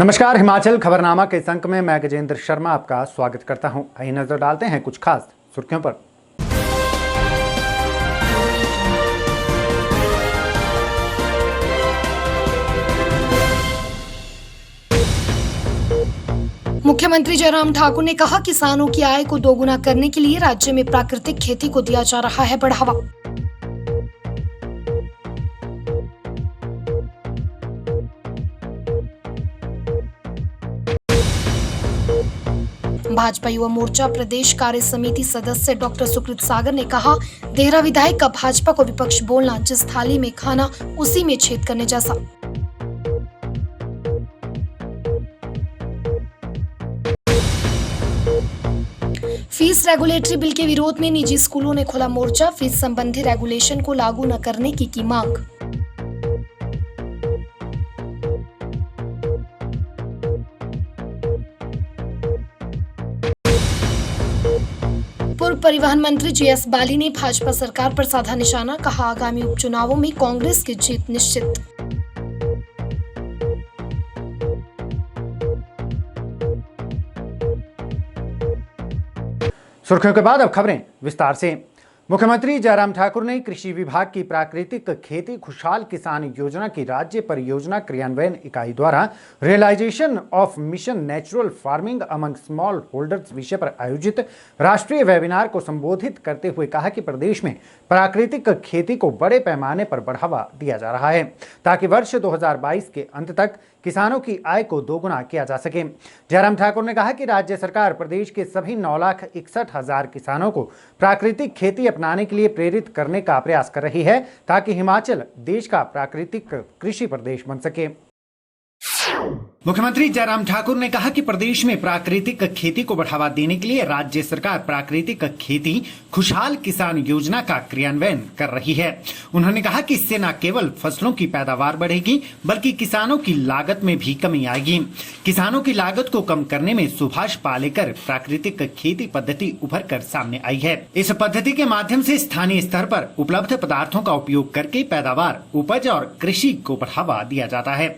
नमस्कार, हिमाचल खबरनामा के इस अंक में मैं गजेंद्र शर्मा आपका स्वागत करता हूं। आइए नजर डालते हैं कुछ खास सुर्खियों पर। मुख्यमंत्री जयराम ठाकुर ने कहा, किसानों की आय को दोगुना करने के लिए राज्य में प्राकृतिक खेती को दिया जा रहा है बढ़ावा। भाजपा युवा मोर्चा प्रदेश कार्य समिति सदस्य डॉक्टर सुकृत सागर ने कहा, देहरा विधायक का भाजपा को विपक्ष बोलना जिस थाली में खाना उसी में छेद करने जैसा। फीस रेगुलेटरी बिल के विरोध में निजी स्कूलों ने खोला मोर्चा, फीस संबंधी रेगुलेशन को लागू न करने की मांग। पूर्व परिवहन मंत्री जीएस बाली ने भाजपा सरकार पर साधा निशाना, कहा आगामी उपचुनावों में कांग्रेस की जीत निश्चित। सुर्खियों के बाद अब खबरें विस्तार से। मुख्यमंत्री जयराम ठाकुर ने कृषि विभाग की प्राकृतिक खेती खुशहाल किसान योजना की राज्य परियोजना क्रियान्वयन इकाई द्वारा realisation of mission natural farming among small holders विषय पर आयोजित राष्ट्रीय वेबिनार को संबोधित करते हुए कहा कि प्रदेश में प्राकृतिक खेती को बड़े पैमाने पर बढ़ावा दिया जा रहा है ताकि वर्ष 2022 के अंत तक किसानों की आय को दोगुना किया जा सके। जयराम ठाकुर ने कहा कि राज्य सरकार प्रदेश के सभी 9,61,000 किसानों को प्राकृतिक खेती अपनाने के लिए प्रेरित करने का प्रयास कर रही है ताकि हिमाचल देश का प्राकृतिक कृषि प्रदेश बन सके। मुख्यमंत्री जयराम ठाकुर ने कहा कि प्रदेश में प्राकृतिक खेती को बढ़ावा देने के लिए राज्य सरकार प्राकृतिक खेती खुशहाल किसान योजना का क्रियान्वयन कर रही है। उन्होंने कहा कि इससे न केवल फसलों की पैदावार बढ़ेगी बल्कि किसानों की लागत में भी कमी आएगी। किसानों की लागत को कम करने में सुभाष पालेकर प्राकृतिक खेती पद्धति उभर कर सामने आई है। इस पद्धति के माध्यम से स्थानीय स्तर पर उपलब्ध पदार्थों का उपयोग करके पैदावार, उपज और कृषि को बढ़ावा दिया जाता है।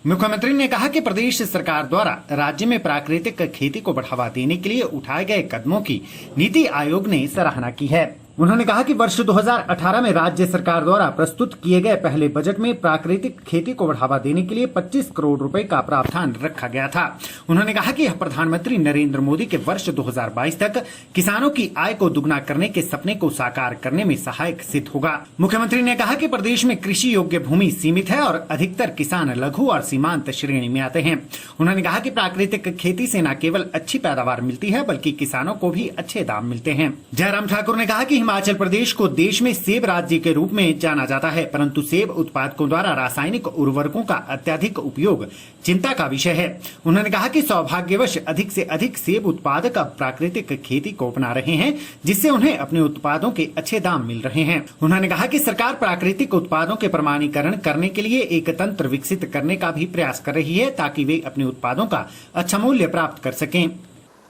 मुख्यमंत्री ने कहा कि प्रदेश सरकार द्वारा राज्य में प्राकृतिक खेती को बढ़ावा देने के लिए उठाए गए कदमों की नीति आयोग ने सराहना की है। उन्होंने कहा कि वर्ष 2018 में राज्य सरकार द्वारा प्रस्तुत किए गए पहले बजट में प्राकृतिक खेती को बढ़ावा देने के लिए 25 करोड़ रुपए का प्रावधान रखा गया था। उन्होंने कहा कि यह प्रधानमंत्री नरेंद्र मोदी के वर्ष 2022 तक किसानों की आय को दुगना करने के सपने को साकार करने में सहायक सिद्ध होगा। मुख्यमंत्री ने कहा कि प्रदेश में कृषि योग्य भूमि सीमित है और अधिकतर किसान लघु और सीमांत श्रेणी में आते हैं। उन्होंने कहा कि प्राकृतिक खेती से न केवल अच्छी पैदावार मिलती है बल्कि किसानों को भी अच्छे दाम मिलते हैं। जयराम ठाकुर ने कहा कि हिमाचल प्रदेश को देश में सेब राज्य के रूप में जाना जाता है, परंतु सेब उत्पादकों द्वारा रासायनिक उर्वरकों का अत्यधिक उपयोग चिंता का विषय है। उन्होंने कहा कि सौभाग्यवश अधिक से अधिक सेब उत्पादक अब प्राकृतिक खेती को अपना रहे हैं, जिससे उन्हें अपने उत्पादों के अच्छे दाम मिल रहे हैं। उन्होंने कहा कि सरकार प्राकृतिक उत्पादों के प्रमाणीकरण करने के लिए एक तंत्र विकसित करने का भी प्रयास कर रही है ताकि वे अपने उत्पादों का अच्छा मूल्य प्राप्त कर सकें।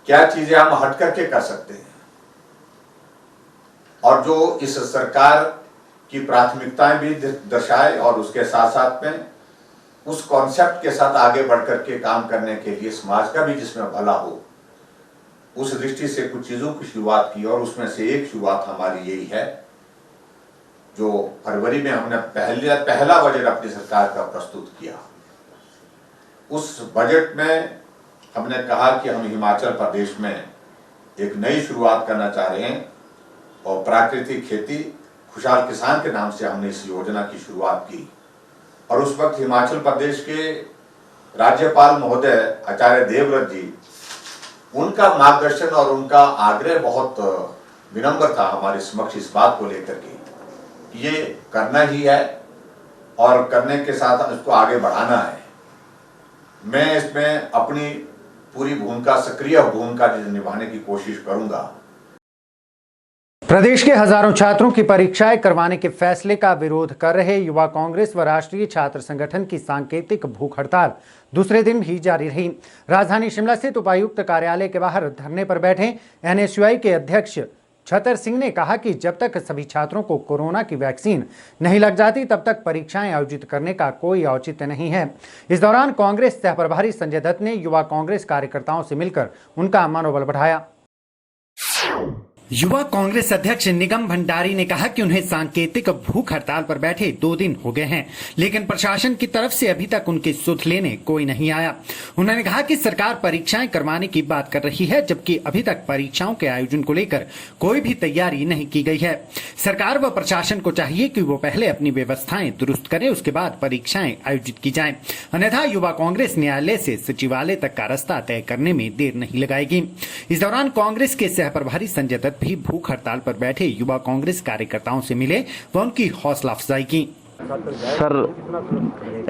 क्या चीजें हम हट करके कर सकते हैं और जो इस सरकार की प्राथमिकताएं भी दर्शाए और उसके साथ साथ में उस कॉन्सेप्ट के साथ आगे बढ़ करके काम करने के लिए समाज का भी जिसमें भला हो, उस दृष्टि से कुछ चीजों की शुरुआत की और उसमें से एक शुरुआत हमारी यही है जो फरवरी में हमने पहला बजट अपनी सरकार का प्रस्तुत किया। उस बजट में हमने कहा कि हम हिमाचल प्रदेश में एक नई शुरुआत करना चाह रहे हैं और प्राकृतिक खेती खुशहाल किसान के नाम से हमने इस योजना की शुरुआत की। और उस वक्त हिमाचल प्रदेश के राज्यपाल महोदय आचार्य देवव्रत जी, उनका मार्गदर्शन और उनका आग्रह बहुत विनम्र था हमारे समक्ष इस बात को लेकर के ये करना ही है और करने के साथ इसको आगे बढ़ाना है। मैं इसमें अपनी पूरी भूमिका, सक्रिय भूमिका निभाने की कोशिश करूंगा। प्रदेश के हजारों छात्रों की परीक्षाएं करवाने के फैसले का विरोध कर रहे युवा कांग्रेस व राष्ट्रीय छात्र संगठन की सांकेतिक भूख हड़ताल दूसरे दिन भी जारी रही। राजधानी शिमला स्थित उपायुक्त कार्यालय के बाहर धरने पर बैठे एनएसयूआई के अध्यक्ष छतर सिंह ने कहा कि जब तक सभी छात्रों को कोरोना की वैक्सीन नहीं लग जाती तब तक परीक्षाएं आयोजित करने का कोई औचित्य नहीं है। इस दौरान कांग्रेस सह प्रभारी संजय दत्त ने युवा कांग्रेस कार्यकर्ताओं से मिलकर उनका मनोबल बढ़ाया। युवा कांग्रेस अध्यक्ष निगम भंडारी ने कहा कि उन्हें सांकेतिक भूख हड़ताल पर बैठे 2 दिन हो गए हैं, लेकिन प्रशासन की तरफ से अभी तक उनकी सुध लेने कोई नहीं आया। उन्होंने कहा कि सरकार परीक्षाएं करवाने की बात कर रही है, जबकि अभी तक परीक्षाओं के आयोजन को लेकर कोई भी तैयारी नहीं की गई है। सरकार व प्रशासन को चाहिए कि वो पहले अपनी व्यवस्थाएं दुरुस्त करे, उसके बाद परीक्षाएं आयोजित की जाएं। अन्यथा युवा कांग्रेस न्यायालय से सचिवालय तक का रास्ता तय करने में देर नहीं लगाएगी। इस दौरान कांग्रेस के सह प्रभारी संजय दत्त भी भूख हड़ताल पर बैठे युवा कांग्रेस कार्यकर्ताओं से मिले व उनकी हौसला अफजाई की। सर,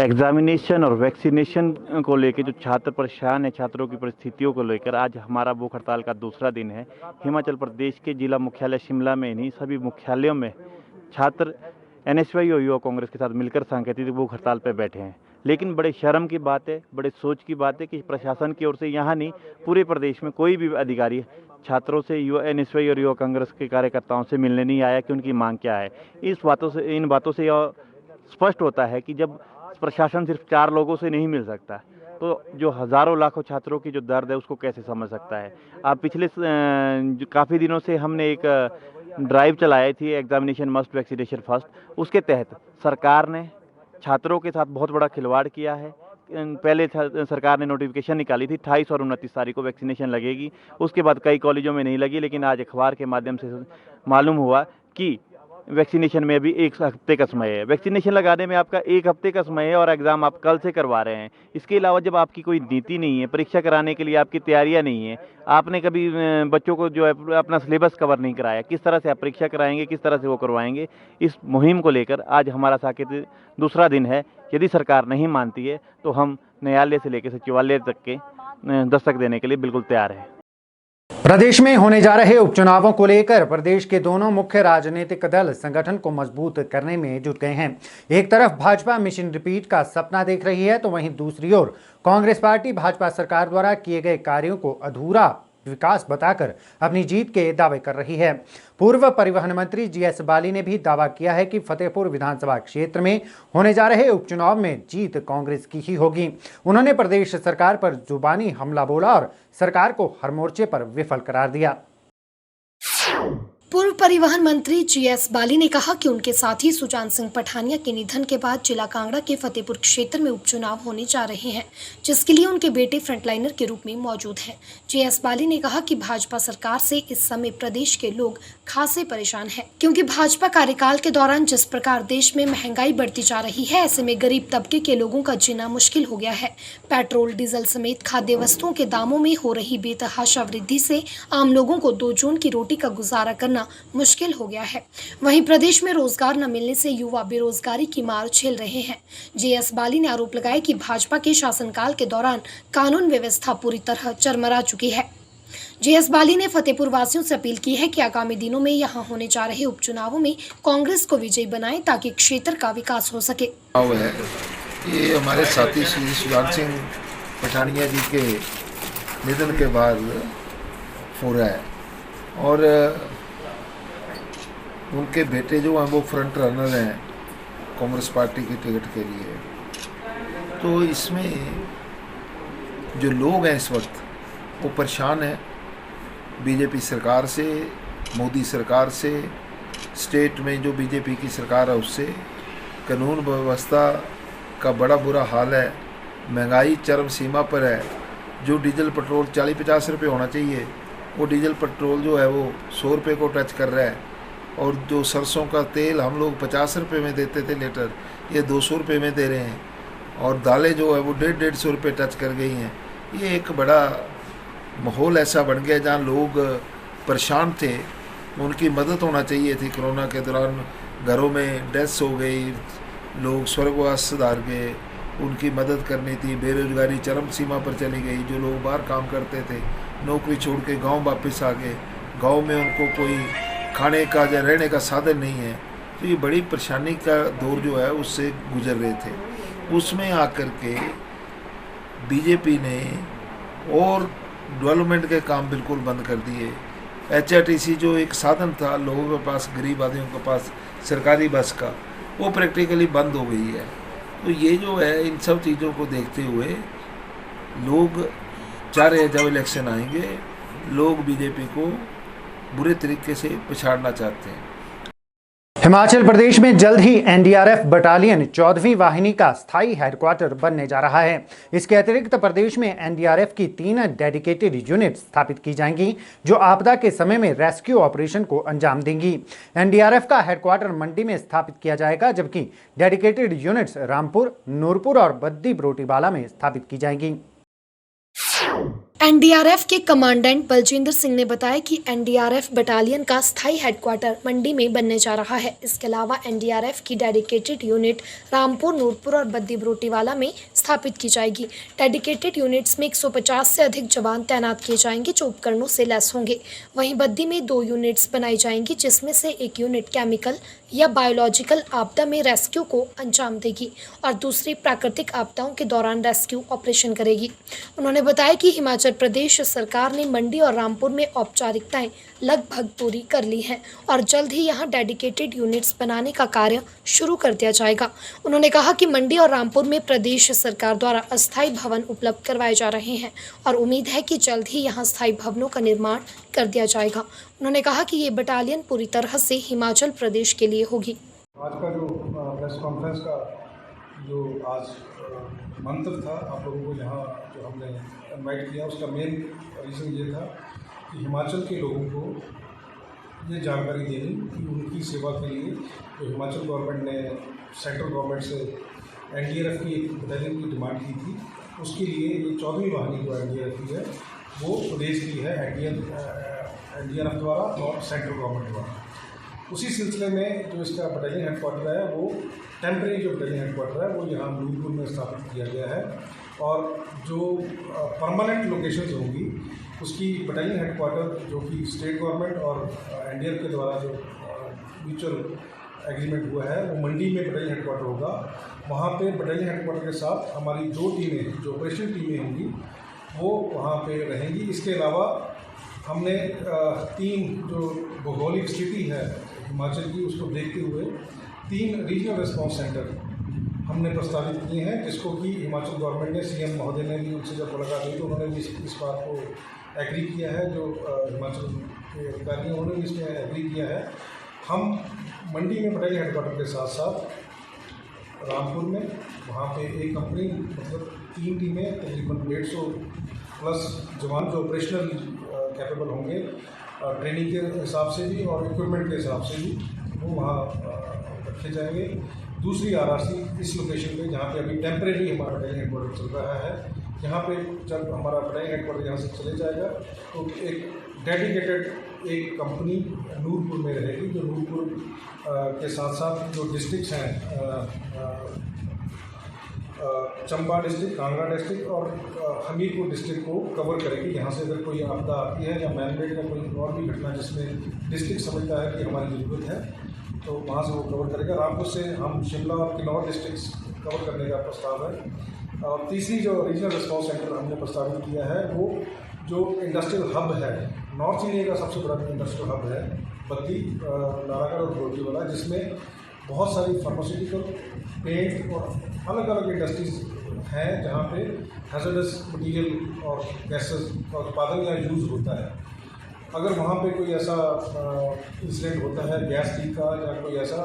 एग्जामिनेशन और वैक्सीनेशन को लेकर जो छात्र परेशान है, छात्रों की परिस्थितियों को लेकर आज हमारा भूख हड़ताल का दूसरा दिन है। हिमाचल प्रदेश के जिला मुख्यालय शिमला में नहीं, सभी मुख्यालयों में छात्र एनएसवाई और युवा कांग्रेस के साथ मिलकर सांकेतिक भूख हड़ताल पर बैठे हैं। लेकिन बड़े शर्म की बात है, बड़े सोच की बात है कि प्रशासन की ओर से यहाँ नहीं, पूरे प्रदेश में कोई भी अधिकारी छात्रों से, युवा एनएसवाई और युवा कांग्रेस के कार्यकर्ताओं से मिलने नहीं आया कि उनकी मांग क्या है। इन बातों से यह स्पष्ट होता है कि जब प्रशासन सिर्फ 4 लोगों से नहीं मिल सकता तो जो हजारों लाखों छात्रों की जो दर्द है उसको कैसे समझ सकता है। आप पिछले काफ़ी दिनों से हमने एक ड्राइव चलाई थी, एग्जामिनेशन मस्ट वैक्सीनेशन फर्स्ट। उसके तहत सरकार ने छात्रों के साथ बहुत बड़ा खिलवाड़ किया है। पहले सरकार ने नोटिफिकेशन निकाली थी 28 और 29 तारीख को वैक्सीनेशन लगेगी, उसके बाद कई कॉलेजों में नहीं लगी, लेकिन आज अखबार के माध्यम से मालूम हुआ कि वैक्सीनेशन में अभी 1 हफ्ते का समय है। वैक्सीनेशन लगाने में आपका 1 हफ्ते का समय है और एग्ज़ाम आप कल से करवा रहे हैं। इसके अलावा जब आपकी कोई नीति नहीं है, परीक्षा कराने के लिए आपकी तैयारियां नहीं है, आपने कभी बच्चों को जो है अपना सिलेबस कवर नहीं कराया, किस तरह से आप परीक्षा कराएंगे, किस तरह से वो करवाएंगे। इस मुहिम को लेकर आज हमारा साकेत दूसरा दिन है। यदि सरकार नहीं मानती है तो हम न्यायालय से लेकर सचिवालय तक के दस्तक देने के लिए बिल्कुल तैयार हैं। प्रदेश में होने जा रहे उपचुनावों को लेकर प्रदेश के दोनों मुख्य राजनीतिक दल संगठन को मजबूत करने में जुट गए हैं। एक तरफ भाजपा मिशन रिपीट का सपना देख रही है तो वहीं दूसरी ओर कांग्रेस पार्टी भाजपा सरकार द्वारा किए गए कार्यों को अधूरा विकास बताकर अपनी जीत के दावे कर रही है। पूर्व परिवहन मंत्री जीएस बाली ने भी दावा किया है कि फतेहपुर विधानसभा क्षेत्र में होने जा रहे उपचुनाव में जीत कांग्रेस की ही होगी। उन्होंने प्रदेश सरकार पर जुबानी हमला बोला और सरकार को हर मोर्चे पर विफल करार दिया। पूर्व परिवहन मंत्री जीएस बाली ने कहा कि उनके साथी सुजान सिंह पठानिया के निधन के बाद जिला कांगड़ा के फतेहपुर क्षेत्र में उपचुनाव होने जा रहे हैं, जिसके लिए उनके बेटे फ्रंटलाइनर के रूप में मौजूद हैं। जीएस बाली ने कहा कि भाजपा सरकार से इस समय प्रदेश के लोग खासे परेशान हैं, क्योंकि भाजपा कार्यकाल के दौरान जिस प्रकार देश में महंगाई बढ़ती जा रही है, ऐसे में गरीब तबके के लोगों का जीना मुश्किल हो गया है। पेट्रोल, डीजल समेत खाद्य वस्तुओं के दामों में हो रही बेतहाशा वृद्धि से आम लोगों को 2 जून की रोटी का गुजारा करना मुश्किल हो गया है। वहीं प्रदेश में रोजगार न मिलने से युवा बेरोजगारी की मार झेल रहे हैं। जीएस बाली ने आरोप लगाया कि भाजपा के शासनकाल के दौरान कानून व्यवस्था पूरी तरह चरमरा चुकी है। जीएस बाली ने फतेहपुर वासियों से अपील की है कि आगामी दिनों में यहां होने जा रहे उपचुनावों में कांग्रेस को विजयी बनाएं ताकि क्षेत्र का विकास हो सके। ये हमारे साथी श्री सुजान सिंह पठानिया जी के निधन के बाद हो रहा है और उनके बेटे जो हैं वो फ्रंट रनर हैं कांग्रेस पार्टी की टिकट के लिए। तो इसमें जो लोग हैं इस वक्त वो परेशान हैं बीजेपी सरकार से, मोदी सरकार से, स्टेट में जो बीजेपी की सरकार है उससे। कानून व्यवस्था का बड़ा बुरा हाल है, महंगाई चरम सीमा पर है। जो डीजल पेट्रोल 40-50 रुपये होना चाहिए वो डीजल पेट्रोल जो है वो 100 रुपये को टच कर रहा है। और जो सरसों का तेल हम लोग 50 रुपये में देते थे लीटर, ये 200 रुपये में दे रहे हैं। और दालें जो है वो 150-150 रुपये टच कर गई हैं। ये एक बड़ा माहौल ऐसा बन गया जहाँ लोग परेशान थे, उनकी मदद होना चाहिए थी। कोरोना के दौरान घरों में डेथ्स हो गई, लोग स्वर्गवास सुधार गए, उनकी मदद करनी थी। बेरोजगारी चरम सीमा पर चली गई। जो लोग बाहर काम करते थे नौकरी छोड़ के गाँव वापस आ गए। गाँव में उनको कोई खाने का या रहने का साधन नहीं है। तो ये बड़ी परेशानी का दौर जो है उससे गुजर रहे थे। उसमें आकर के बीजेपी ने और डेवलपमेंट के काम बिल्कुल बंद कर दिए। HRTC जो एक साधन था लोगों के पास, गरीब आदमियों के पास सरकारी बस का, वो प्रैक्टिकली बंद हो गई है। तो ये जो है, इन सब चीज़ों को देखते हुए लोग चाह रहे हैं जब इलेक्शन आएंगे, लोग बीजेपी को बुरे तरीके से पछाड़ना चाहते हैं। हिमाचल प्रदेश में जल्द ही एनडीआरएफ बटालियन 14वीं वाहिनी का स्थायी हेडक्वार्टर बनने जा रहा है। इसके अतिरिक्त प्रदेश में एनडीआरएफ की 3 डेडिकेटेड यूनिट स्थापित की जाएंगी जो आपदा के समय में रेस्क्यू ऑपरेशन को अंजाम देंगी। एनडीआरएफ का हेडक्वार्टर मंडी में स्थापित किया जाएगा, जबकि डेडिकेटेड यूनिट्स रामपुर, नूरपुर और बद्दी बरोटीवाला में स्थापित की जाएंगी। एनडीआरएफ के कमांडेंट बलजिंदर सिंह ने बताया कि एनडीआरएफ बटालियन का स्थायी हेडक्वार्टर मंडी में बनने जा रहा है। इसके अलावा एनडीआरएफ की डेडिकेटेड यूनिट रामपुर, नूरपुर और बद्दी बरोटीवाला में स्थापित की जाएगी। डेडिकेटेड यूनिट्स में 150 से अधिक जवान तैनात किए जाएंगे जो उपकरणों से लैस होंगे। वहीं बद्दी में 2 यूनिट्स बनाई जाएंगी, जिसमें से एक यूनिट केमिकल या बायोलॉजिकल आपदा में रेस्क्यू को अंजाम देगी और दूसरी प्राकृतिक आपदाओं के दौरान रेस्क्यू ऑपरेशन करेगी। उन्होंने बताया कि हिमाचल प्रदेश सरकार ने मंडी और रामपुर में औपचारिकताएं लगभग पूरी कर ली हैं और जल्द ही यहां डेडिकेटेड यूनिट्स बनाने का कार्य शुरू कर दिया जाएगा। उन्होंने कहा कि मंडी और रामपुर में प्रदेश सरकार द्वारा अस्थायी भवन उपलब्ध करवाए जा रहे हैं और उम्मीद है कि जल्द ही यहां स्थायी भवनों का निर्माण कर दिया जाएगा। उन्होंने कहा कि ये बटालियन पूरी तरह से हिमाचल प्रदेश के लिए होगी। आज का जो प्रेस कॉन्फ्रेंस का जो आज मंत्र था आप लोगों को यहाँ जो हमने इनवाइट किया, उसका मेन रीज़न ये था कि हिमाचल के लोगों को ये जानकारी देनी कि उनकी सेवा के लिए जो हिमाचल गवर्नमेंट ने सेंट्रल गवर्नमेंट से एनडीआरएफ की एक बटालियन की डिमांड की थी, उसके लिए ये 14वीं वाहिनी जो एनडीआरएफ की है वो प्रदेश की है एनडीआरएफ द्वारा और सेंट्रल गवर्नमेंट द्वारा। उसी सिलसिले में जो इसका बटालियन हेडक्वार्टर है वो टेम्परेरी जो बटालियन हेडक्वार्टर है वो यहाँ नूरपुर में स्थापित किया गया है और जो परमानेंट लोकेशंस होंगी उसकी बटालियन हेडक्वार्टर जो कि स्टेट गवर्नमेंट और एनडीआरएफ के द्वारा जो म्यूचुअल एग्रीमेंट हुआ है वो मंडी में बटालियन हेडक्वार्टर होगा। वहाँ पे बटालियन हेडक्वार्टर के साथ हमारी 2 टीमें जो ऑपरेशनल टीमें होंगी वो वहाँ पे रहेंगी। इसके अलावा हमने 3 जो भौगोलिक स्थिति है हिमाचल की उसको देखते हुए 3 रीजनल रिस्पांस सेंटर हमने प्रस्तावित किए हैं, जिसको कि हिमाचल गवर्नमेंट ने सीएम महोदय ने भी उनसे जब मुलाकात हुई तो उन्होंने भी इस बात को एग्री किया है। जो हिमाचल के अधिकारी हैं उन्होंने भी इसमें एग्री किया है। हम मंडी में बटालियन हेडक्वार्टर के साथ साथ रामपुर में वहाँ पे एक कंपनी मतलब 3 टीमें तकरीबन 150 प्लस जवान जो ऑपरेशनल कैपेबल होंगे ट्रेनिंग के हिसाब से भी और इक्विपमेंट के हिसाब से भी वो वहाँ रखे जाएंगे। दूसरी आरआरसी इस लोकेशन पे जहाँ पे अभी टेम्परेरी हमारा बटालियन हेडक्वार्टर चल रहा है, यहाँ पे जब हमारा बटालियन हेडक्वार्टर यहाँ से चले जाएगा तो एक डेडिकेटेड एक कंपनी नूरपुर में रहेगी जो नूरपुर के साथ साथ जो डिस्ट्रिक्ट्स हैं चंबा डिस्ट्रिक्ट, कांगड़ा डिस्ट्रिक्ट और हमीरपुर डिस्ट्रिक्ट को कवर करेगी। यहाँ से अगर कोई आपदा आती है या मैनमेड या कोई और भी घटना जिसमें डिस्ट्रिक्ट समझता है कि हमारी ज़रूरत है तो वहाँ से वो कवर करेगा। रामपुर से हम शिमला और किन्नौर डिस्ट्रिक्ट्स कवर करने का प्रस्ताव है। और तीसरी जो रीजनल रिस्पांस सेंटर हमने प्रस्तावित किया है वो जो इंडस्ट्रियल हब है, नॉर्थ इंडिया का सबसे बड़ा इंडस्ट्रियल हब है बद्दी, नालागढ़ और बरोटीवाला, जिसमें बहुत सारी फार्मास्यूटिकल, पेंट और अलग अलग इंडस्ट्रीज हैं जहाँ पे हैजर्डस मटीरियल और गैसेस का उत्पादन या यूज़ होता है। अगर वहाँ पे कोई ऐसा इंसिडेंट होता है गैस लीक का या कोई ऐसा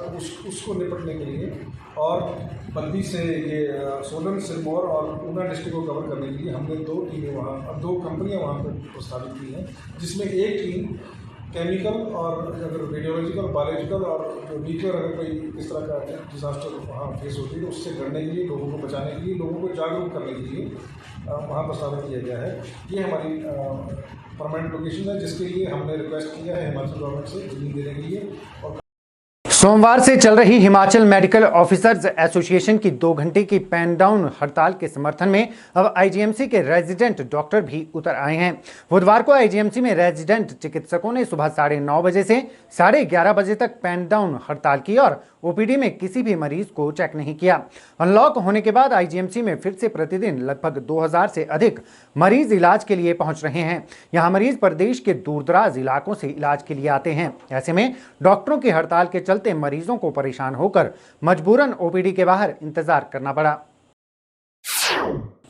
उसको निपटने के लिए और बद्दी से ये सोलन, सिरमौर और ऊना डिस्ट्रिक्ट को कवर करने के लिए हमने 2 टीमें वहाँ 2 कंपनियाँ वहाँ पर प्रस्तावित की हैं, जिसमें एक टीम केमिकल और अगर रेडियोलॉजिकल, बायोलॉजिकल और जो न्यूक्लियर अगर कोई इस तरह का डिजास्टर वहाँ फेस होती है तो उससे लड़ने के लिए, लोगों को बचाने के लिए, लोगों को जागरूक करने के लिए वहाँ प्रस्तावित किया गया है। ये हमारी परमानेंट लोकेशन है जिसके लिए हमने रिक्वेस्ट किया है हिमाचल गवर्नमेंट से जमीन देने के लिए। और सोमवार से चल रही हिमाचल मेडिकल ऑफिसर्स एसोसिएशन की 2 घंटे की पेन डाउन हड़ताल के समर्थन में अब आईजीएमसी के रेजिडेंट डॉक्टर भी उतर आए हैं। बुधवार को आईजीएमसी में रेजिडेंट चिकित्सकों ने सुबह 9:30 बजे से 11:30 बजे तक पेन डाउन हड़ताल की और ओपीडी में किसी भी मरीज को चेक नहीं किया। अनलॉक होने के बाद आईजीएमसी में फिर से प्रतिदिन लगभग 2000 से अधिक मरीज इलाज के लिए पहुंच रहे हैं। यहां मरीज प्रदेश के दूरदराज इलाकों से इलाज के लिए आते हैं। ऐसे में डॉक्टरों की हड़ताल के चलते मरीजों को परेशान होकर मजबूरन ओपीडी के बाहर इंतजार करना पड़ा।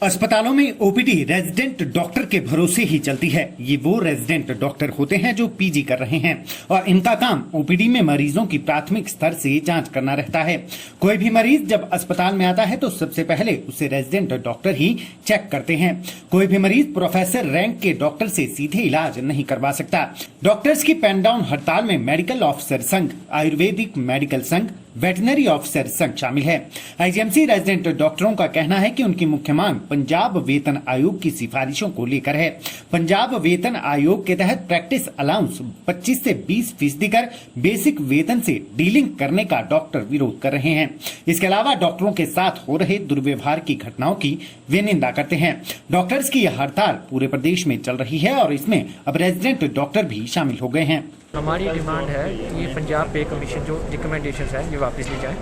अस्पतालों में ओपीडी रेजिडेंट डॉक्टर के भरोसे ही चलती है। ये वो रेजिडेंट डॉक्टर होते हैं जो पीजी कर रहे हैं और इनका काम ओपीडी में मरीजों की प्राथमिक स्तर से जांच करना रहता है। कोई भी मरीज जब अस्पताल में आता है तो सबसे पहले उसे रेजिडेंट डॉक्टर ही चेक करते हैं। कोई भी मरीज प्रोफेसर रैंक के डॉक्टर से सीधे इलाज नहीं करवा सकता। डॉक्टर्स की पेन डाउन हड़ताल में मेडिकल ऑफिसर संघ, आयुर्वेदिक मेडिकल संघ, वेटनरी ऑफिसर संघ शामिल है। आईजीएमसी रेजिडेंट डॉक्टरों का कहना है कि उनकी मुख्य मांग पंजाब वेतन आयोग की सिफारिशों को लेकर है। पंजाब वेतन आयोग के तहत प्रैक्टिस अलाउंस 25 से 20% कर बेसिक वेतन से डीलिंग करने का डॉक्टर विरोध कर रहे हैं। इसके अलावा डॉक्टरों के साथ हो रहे दुर्व्यवहार की घटनाओं की वे निंदा करते हैं। डॉक्टर्स की यह हड़ताल पूरे प्रदेश में चल रही है और इसमें अब रेजिडेंट डॉक्टर भी शामिल हो गए हैं। हमारी डिमांड है कि ये पंजाब पे कमीशन जो रिकमेंडेशंस है ये वापस ली जाए।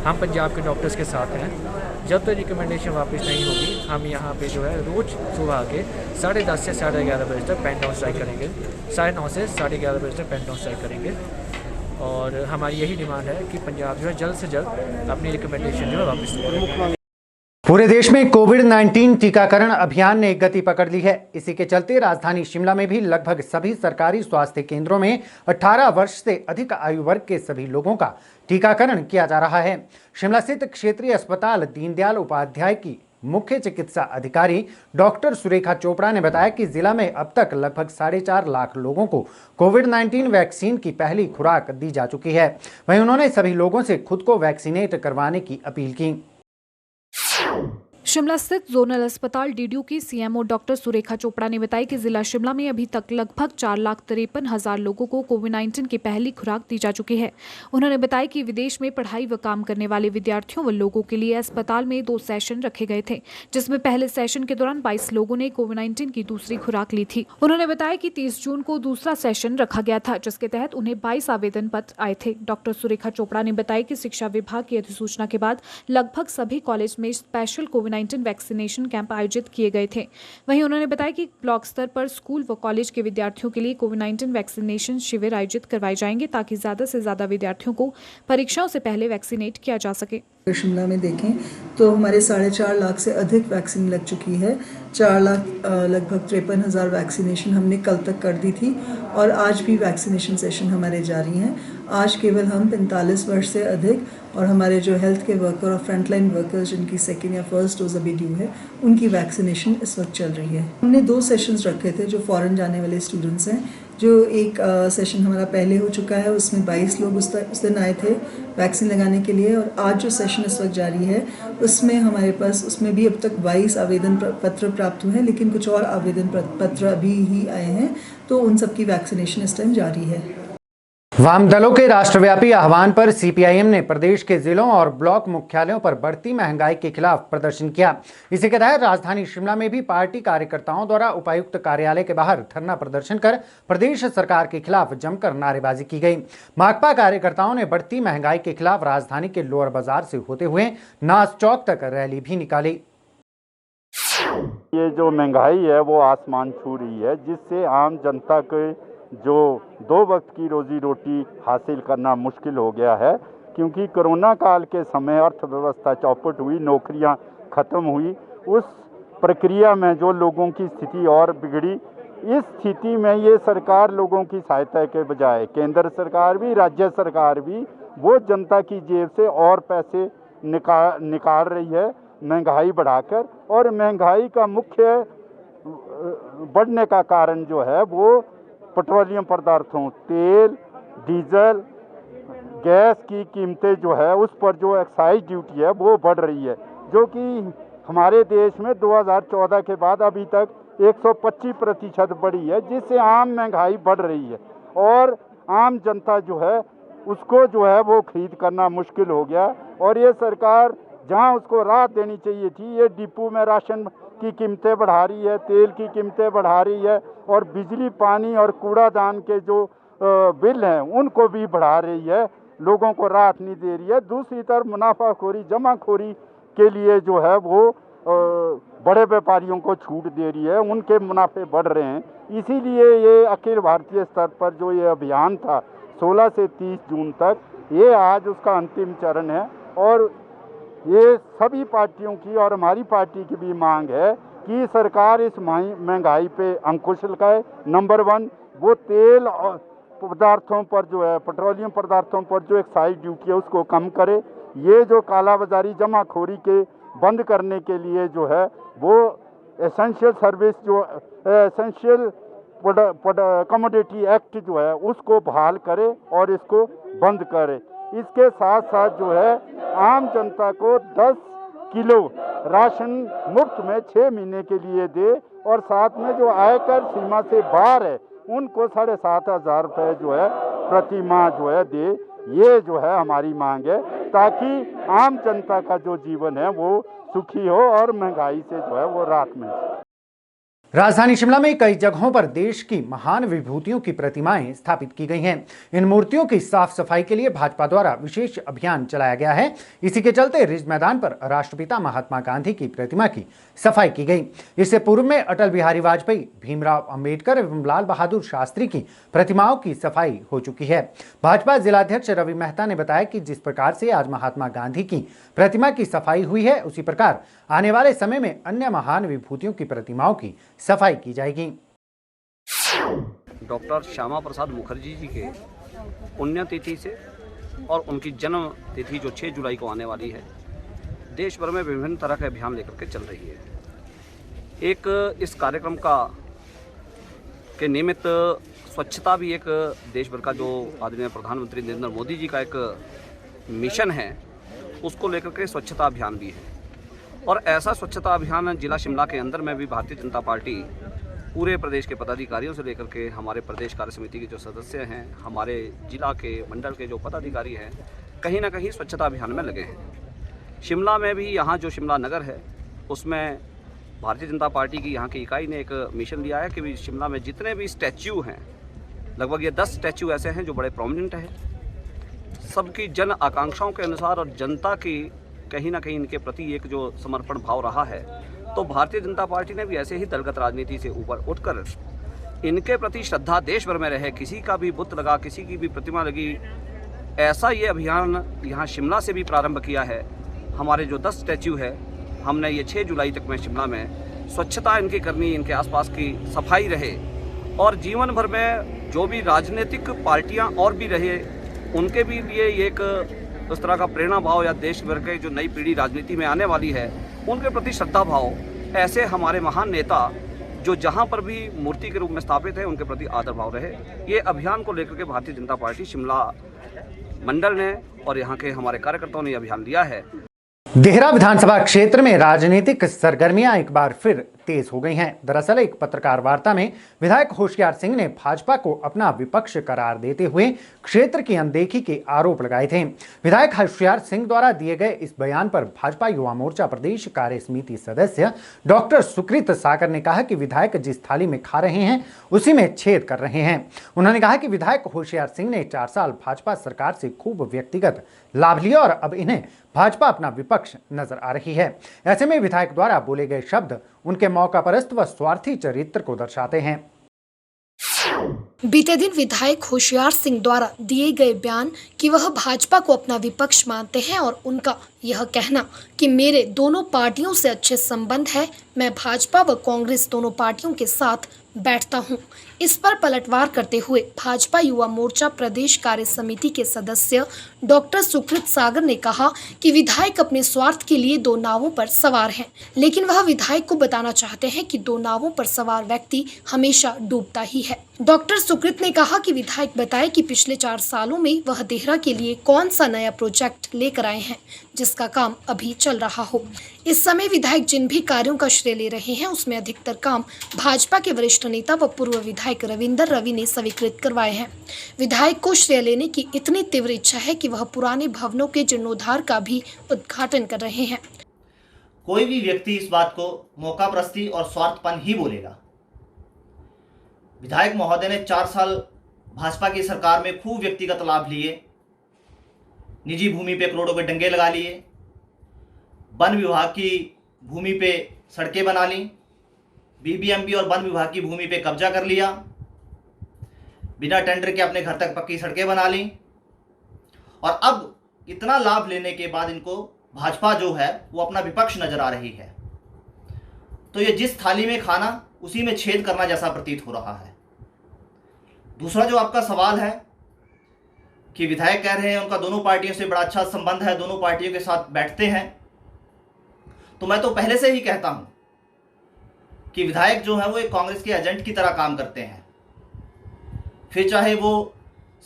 हम पंजाब के डॉक्टर्स के साथ हैं। जब तक रिकमेंडेशन वापस नहीं होगी हम यहाँ पे जो है रोज़ सुबह आके 10:30 से 11:30 बजे तक पेन डाउन स्ट्राइक करेंगे। 9:30 से 11:30 बजे तक पेन डाउन स्ट्राइक करेंगे और हमारी यही डिमांड है कि पंजाब जो है जल्द से जल्द अपनी रिकमेंडेशन जो है वापस ले। पूरे देश में कोविड-19 टीकाकरण अभियान ने गति पकड़ ली है। इसी के चलते राजधानी शिमला में भी लगभग सभी सरकारी स्वास्थ्य केंद्रों में 18 वर्ष से अधिक आयु वर्ग के सभी लोगों का टीकाकरण किया जा रहा है। शिमला स्थित क्षेत्रीय अस्पताल दीनदयाल उपाध्याय की मुख्य चिकित्सा अधिकारी डॉक्टर सुरेखा चोपड़ा ने बताया कि जिला में अब तक लगभग 4.5 लाख लोगों को कोविड-19 वैक्सीन की पहली खुराक दी जा चुकी है। वहीं उन्होंने सभी लोगों से खुद को वैक्सीनेट करवाने की अपील की। शिमला स्थित जोनल अस्पताल डीडीयू की सीएमओ डॉक्टर सुरेखा चोपड़ा ने बताया कि जिला शिमला में अभी तक लगभग 4,53,000 लोगों को कोविड-19 की पहली खुराक दी जा चुकी है। उन्होंने बताया कि विदेश में पढ़ाई व काम करने वाले विद्यार्थियों व लोगों के लिए अस्पताल में 2 सेशन रखे गए थे, जिसमें पहले सेशन के दौरान 22 लोगों ने कोविड-19 की दूसरी खुराक ली थी। उन्होंने बताया कि 30 जून को दूसरा सेशन रखा गया था, जिसके तहत उन्हें 22 आवेदन पत्र आए थे। डॉक्टर सुरेखा चोपड़ा ने बताया कि शिक्षा विभाग की अधिसूचना के बाद लगभग सभी कॉलेज में स्पेशल कोविड-19 वैक्सीनेशन कैंप आयोजित किए गए थे। वहीं उन्होंने बताया कि ब्लॉक स्तर पर स्कूल व कॉलेज के विद्यार्थियों के लिए कोविड-19 वैक्सीनेशन शिविर आयोजित करवाए जाएंगे ताकि ज्यादा से ज्यादा विद्यार्थियों को परीक्षाओं से पहले वैक्सीनेट किया जा सके। शिमला में देखें तो हमारे 4.5 लाख से अधिक वैक्सीन लग चुकी है। 4 लाख लगभग 53,000 वैक्सीनेशन हमने कल तक कर दी थी और आज भी वैक्सीनेशन सेशन हमारे जारी हैं। आज केवल हम 45 वर्ष से अधिक और हमारे जो हेल्थ के वर्कर और फ्रंटलाइन वर्कर्स जिनकी सेकेंड या फर्स्ट डोज अभी ड्यू है उनकी वैक्सीनेशन इस वक्त चल रही है। हमने 2 सेशंस रखे थे जो फॉरेन जाने वाले स्टूडेंट्स हैं। जो एक सेशन हमारा पहले हो चुका है उसमें 22 लोग उस दिन आए थे वैक्सीन लगाने के लिए और आज जो सेशन इस वक्त जारी है उसमें हमारे पास उसमें भी अब तक 22 आवेदन पत्र प्राप्त हुए हैं, लेकिन कुछ और आवेदन पत्र अभी ही आए हैं, तो उन सब की वैक्सीनेशन इस टाइम जारी है। वाम दलों के राष्ट्रव्यापी आह्वान पर सीपीआईएम ने प्रदेश के जिलों और ब्लॉक मुख्यालयों पर बढ़ती महंगाई के खिलाफ प्रदर्शन किया। इसी के तहत राजधानी शिमला में भी पार्टी कार्यकर्ताओं द्वारा उपायुक्त कार्यालय के बाहर धरना प्रदर्शन कर प्रदेश सरकार के खिलाफ जमकर नारेबाजी की गई। माकपा कार्यकर्ताओं ने बढ़ती महंगाई के खिलाफ राजधानी के लोअर बाजार से होते हुए नाज चौक तक रैली भी निकाली। ये जो महंगाई है वो आसमान छू रही है, जिससे आम जनता के जो 2 वक्त की रोजी रोटी हासिल करना मुश्किल हो गया है, क्योंकि कोरोना काल के समय अर्थव्यवस्था चौपट हुई, नौकरियां ख़त्म हुई। उस प्रक्रिया में जो लोगों की स्थिति और बिगड़ी, इस स्थिति में ये सरकार लोगों की सहायता के बजाय केंद्र सरकार भी राज्य सरकार भी वो जनता की जेब से और पैसे निकाल रही है महंगाई बढ़ाकर। और महंगाई का मुख्य बढ़ने का कारण जो है वो पेट्रोलियम पदार्थों, तेल, डीजल, गैस की कीमतें जो है उस पर जो एक्साइज ड्यूटी है वो बढ़ रही है, जो कि हमारे देश में 2014 के बाद अभी तक 125% बढ़ी है, जिससे आम महंगाई बढ़ रही है और आम जनता जो है उसको जो है वो खरीद करना मुश्किल हो गया। और ये सरकार जहां उसको राहत देनी चाहिए थी, ये डिपो में राशन की कीमतें बढ़ा रही है, तेल की कीमतें बढ़ा रही है और बिजली, पानी और कूड़ादान के जो बिल हैं उनको भी बढ़ा रही है। लोगों को राहत नहीं दे रही है, दूसरी तरफ मुनाफाखोरी जमाखोरी के लिए जो है वो बड़े व्यापारियों को छूट दे रही है, उनके मुनाफे बढ़ रहे हैं। इसीलिए ये अखिल भारतीय स्तर पर जो ये अभियान था 16 से 30 जून तक, ये आज उसका अंतिम चरण है और ये सभी पार्टियों की और हमारी पार्टी की भी मांग है कि सरकार इस महंगाई पे अंकुश लगाए। नंबर 1 वो तेल और पदार्थों पर जो है पेट्रोलियम पदार्थों पर जो एक्साइज ड्यूटी है उसको कम करे। ये जो कालाबाजारी जमाखोरी के बंद करने के लिए जो है वो एसेंशियल सर्विस जो एसेंशियल कमोडिटी एक्ट जो है उसको बहाल करे और इसको बंद करे। इसके साथ साथ जो है आम जनता को 10 किलो राशन मुफ्त में 6 महीने के लिए दे और साथ में जो आयकर सीमा से बाहर है उनको 7,500 रुपये जो है प्रति माह जो है दे। ये जो है हमारी मांग है ताकि आम जनता का जो जीवन है वो सुखी हो और महंगाई से जो है वो राहत मिले। राजधानी शिमला में कई जगहों पर देश की महान विभूतियों की प्रतिमाएं स्थापित की गई हैं। इन मूर्तियों की साफ सफाई के लिए भाजपा द्वारा विशेष अभियान चलाया गया है। इसी के चलते रिज मैदान पर राष्ट्रपिता महात्मा गांधी की प्रतिमा की सफाई की गई। इससे पूर्व में अटल बिहारी वाजपेयी, भीमराव अंबेडकर एवं लाल बहादुर शास्त्री की प्रतिमाओं की सफाई हो चुकी है। भाजपा जिलाध्यक्ष रवि मेहता ने बताया कि जिस प्रकार से आज महात्मा गांधी की प्रतिमा की सफाई हुई है, उसी प्रकार आने वाले समय में अन्य महान विभूतियों की प्रतिमाओं की सफाई की जाएगी। डॉक्टर श्यामा प्रसाद मुखर्जी जी के पुण्यतिथि से और उनकी जन्म तिथि जो 6 जुलाई को आने वाली है, देश भर में विभिन्न तरह के अभियान लेकर के चल रही है। एक इस कार्यक्रम के निमित्त स्वच्छता भी एक देश भर का जो आदरणीय प्रधानमंत्री नरेंद्र मोदी जी का एक मिशन है, उसको लेकर के स्वच्छता अभियान भी है। और ऐसा स्वच्छता अभियान जिला शिमला के अंदर में भी भारतीय जनता पार्टी पूरे प्रदेश के पदाधिकारियों से लेकर के हमारे प्रदेश कार्य समिति के जो सदस्य हैं, हमारे जिला के मंडल के जो पदाधिकारी हैं, कहीं ना कहीं स्वच्छता अभियान में लगे हैं। शिमला में भी यहाँ जो शिमला नगर है उसमें भारतीय जनता पार्टी की यहाँ की इकाई ने एक मिशन लिया है कि शिमला में जितने भी स्टैच्यू हैं, लगभग ये 10 स्टैच्यू ऐसे हैं जो बड़े प्रोमिनेंट हैं, सबकी जन आकांक्षाओं के अनुसार और जनता की कहीं ना कहीं इनके प्रति एक जो समर्पण भाव रहा है, तो भारतीय जनता पार्टी ने भी ऐसे ही दलगत राजनीति से ऊपर उठकर इनके प्रति श्रद्धा देश भर में रहे। किसी का भी बुत लगा, किसी की भी प्रतिमा लगी, ऐसा ये अभियान यहाँ शिमला से भी प्रारंभ किया है। हमारे जो 10 स्टैच्यू है, हमने ये 6 जुलाई तक में शिमला में स्वच्छता इनकी करनी, इनके आसपास की सफाई रहे और जीवन भर में जो भी राजनीतिक पार्टियाँ और भी रहे, उनके भी लिए एक उस तरह का प्रेरणा भाव या देश भर के जो नई पीढ़ी राजनीति में आने वाली है उनके प्रति श्रद्धा भाव, ऐसे हमारे महान नेता जो जहां पर भी मूर्ति के रूप में स्थापित है उनके प्रति आदर भाव रहे। ये अभियान को लेकर के भारतीय जनता पार्टी शिमला मंडल ने और यहाँ के हमारे कार्यकर्ताओं ने अभियान लिया है। देहरा विधानसभा क्षेत्र में राजनीतिक सरगर्मियां एक बार फिर तेज हो गई हैं। दरअसल एक पत्रकार वार्ता में विधायक होशियार सिंह ने भाजपा को अपना विपक्ष करार देते हुए क्षेत्र की अनदेखी के आरोप लगाए थे। विधायक होशियार सिंह द्वारा दिए गए इस बयान पर भाजपा युवा मोर्चा प्रदेश कार्य समिति सदस्य डॉक्टर सुकृत सागर ने कहा कि विधायक जिस थाली में खा रहे हैं उसी में छेद कर रहे हैं। उन्होंने कहा कि विधायक होशियार सिंह ने 4 साल भाजपा सरकार से खूब व्यक्तिगत लाभ लिया और अब इन्हें भाजपा अपना विपक्ष नजर आ रही है। ऐसे में विधायक द्वारा बोले गए शब्द उनके मौकापरस्त व स्वार्थी चरित्र को दर्शाते हैं। बीते दिन विधायक होशियार सिंह द्वारा दिए गए बयान कि वह भाजपा को अपना विपक्ष मानते हैं और उनका यह कहना कि मेरे दोनों पार्टियों से अच्छे संबंध है, मैं भाजपा व कांग्रेस दोनों पार्टियों के साथ बैठता हूं। इस पर पलटवार करते हुए भाजपा युवा मोर्चा प्रदेश कार्य समिति के सदस्य डॉक्टर सुकृत सागर ने कहा कि विधायक अपने स्वार्थ के लिए 2 नावों पर सवार हैं, लेकिन वह विधायक को बताना चाहते हैं कि 2 नावों पर सवार व्यक्ति हमेशा डूबता ही है। डॉक्टर सुकृत ने कहा कि विधायक बताए कि पिछले 4 सालों में वह देहरा के लिए कौन सा नया प्रोजेक्ट लेकर आए हैं जिसका काम अभी चल रहा हो। इस समय विधायक जिन भी कार्यों का श्रेय ले रहे हैं उसमें अधिकतर काम भाजपा के वरिष्ठ नेता व पूर्व विधायक रविंदर रवि ने स्वीकृत करवाए हैं। विधायक को श्रेय लेने की इतनी तीव्र इच्छा है कि वह पुराने भवनों के जीर्णोद्धार का भी उद्घाटन कर रहे हैं। कोई भी व्यक्ति इस बात को मौकापरस्ती और स्वार्थपन ही बोलेगा। विधायक महोदय ने 4 साल भाजपा की सरकार में खूब व्यक्तिगत लाभ लिए निजी भूमि पे करोड़ों के डंगे लगा लिए, वन विभाग की भूमि पे सड़कें बना ली, बीबीएमबी और वन विभाग की भूमि पे कब्जा कर लिया, बिना टेंडर के अपने घर तक पक्की सड़कें बना ली। और अब इतना लाभ लेने के बाद इनको भाजपा जो है वो अपना विपक्ष नजर आ रही है। तो ये जिस थाली में खाना उसी में छेद करना जैसा प्रतीत हो रहा है। दूसरा जो आपका सवाल है कि विधायक कह रहे हैं उनका दोनों पार्टियों से बड़ा अच्छा संबंध है, दोनों पार्टियों के साथ बैठते हैं, तो मैं तो पहले से ही कहता हूं कि विधायक जो है वो एक कांग्रेस के एजेंट की तरह काम करते हैं। फिर चाहे वो